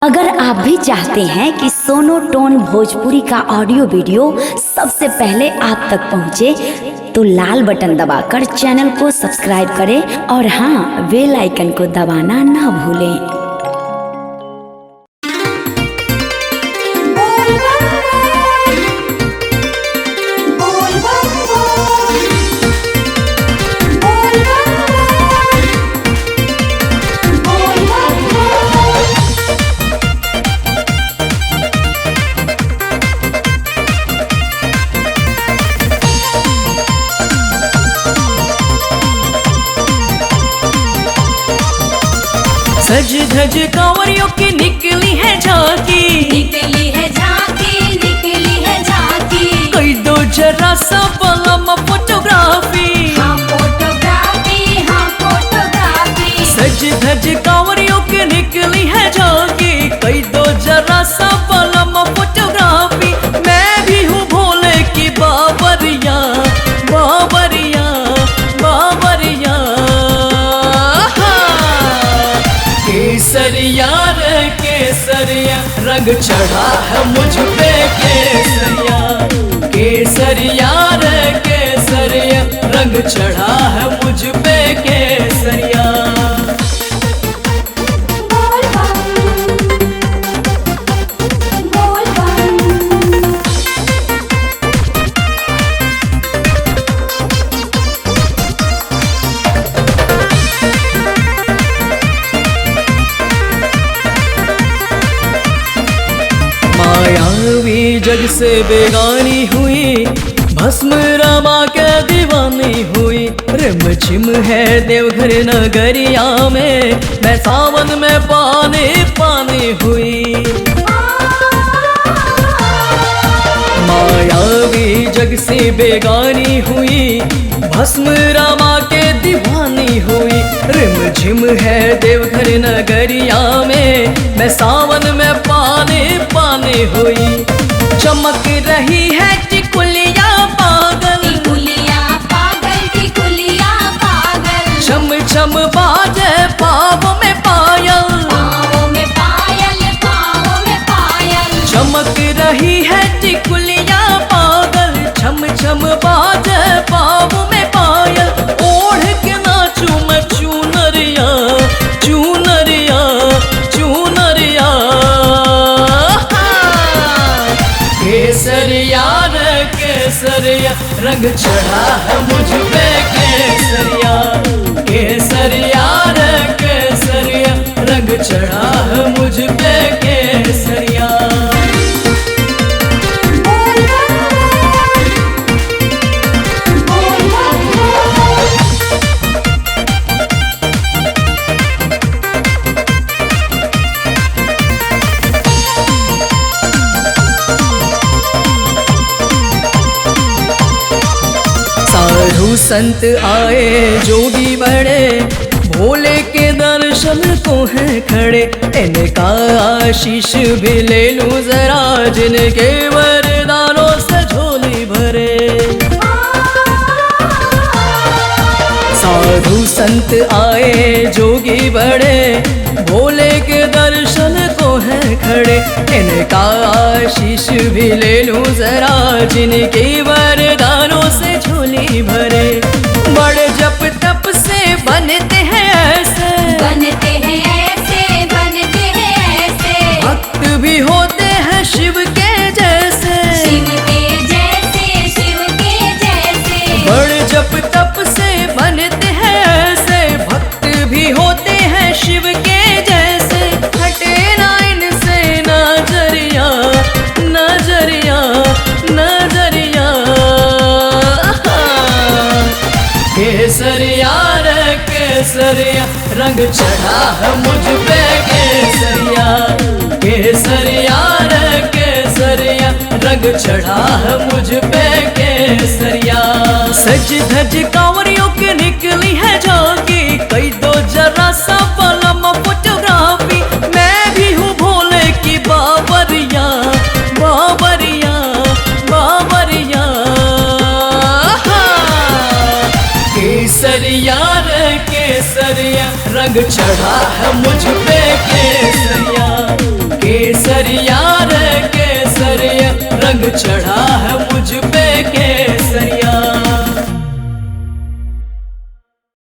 अगर आप भी चाहते हैं कि सोनो टोन भोजपुरी का ऑडियो वीडियो सबसे पहले आप तक पहुंचे, तो लाल बटन दबाकर चैनल को सब्सक्राइब करें और हाँ, बेल आइकन को दबाना ना भूलें। सज धज कांवरियों की निकली है झांकी, निकली है झांकी, निकली है झांकी। कोई दो जरा सा बलम फोटोग्राफी, हाँ फोटोग्राफी, हाँ फोटोग्राफी। सज धज कांवरियों की निकली है झांकी, कोई दो जरा सा बलम फोटोग्राफी। मैं भी हूँ भोले की बाबरिया, बाबरिया, बाबरिया। केसरिया रे केसरिया, रंग चढ़ा है मुझ पे केसरिया। केसरिया रे केसरिया, रंग चढ़ा है मुझ पे केसरिया। बोल बम, बोल बम। मायावी जग से बेगानी हुई, भस्म रमा के दीवानी हुई। रिम झिम है देवघर नगरिया में, मैं सावन में पानी पानी हुई। मायावी जग से बेगानी हुई, भस्म रमा के दीवानी हुई। रिम झिम है देवघर नगरिया में, मैं सावन में पानी पानी हुई। चमक रही है टिकुलिया पागल, टिकुलिया पागल, टिकुलिया पागल। छम छम बाजे पाँव में पायल, पाँवों में पायल, पाँवों में पायल। चमक रही है टिकुलिया पागल, छम छम बाजे पाँव में पायल। ओढ़ के नाचूं मैं चूनरिया, चूनरिया, चूनरिया। केसरिया रे केसरिया, रंग चढ़ा है मुझ पे केसरिया। केसरिया रे केसरिया, रंग चढ़ा है मुझ पे केसरिया। बोल बम, बोल बम। साधु संत आए जोगी बड़े, भोले के दर्शन को है खड़े। इनका आशीष भी ले लूं जरा, जिनके वरदानों से झोली भरे। साधु संत आए जोगी बड़े, भोले के दर्शन को है खड़े। इनका आशीष भी ले लूं जरा, जिनके वरदानों से झोली भरे। बड़े जप तप से बनते हैं ऐसे, बनते हैं ऐसे, बनते हैं ऐसे। भक्त भी होते हैं शिव के जैसे, शिव के जैसे, शिव के जैसे। बड़े जप तप से बनते हैं ऐसे, भक्त भी होते हैं शिव के जैसे। हटे ना इनसे नजरिया, नजरिया, नजरिया। केसरिया रे केसरिया, रंग चढ़ा है मुझ पे केसरिया। केसरिया रे केसरिया, रंग चढ़ा है मुझ पे केसरिया। सज धज कांवरियों की निकली है झांकी, कई दो जरा सा बलम फोटोग्राफी। मैं भी हूँ भोले की बाबरिया, बाबरिया, बाबरिया। केसरिया रे केसरिया, रंग चढ़ा है मुझ पे केसरिया। रंग चढ़ा है मुझ पे केसरिया।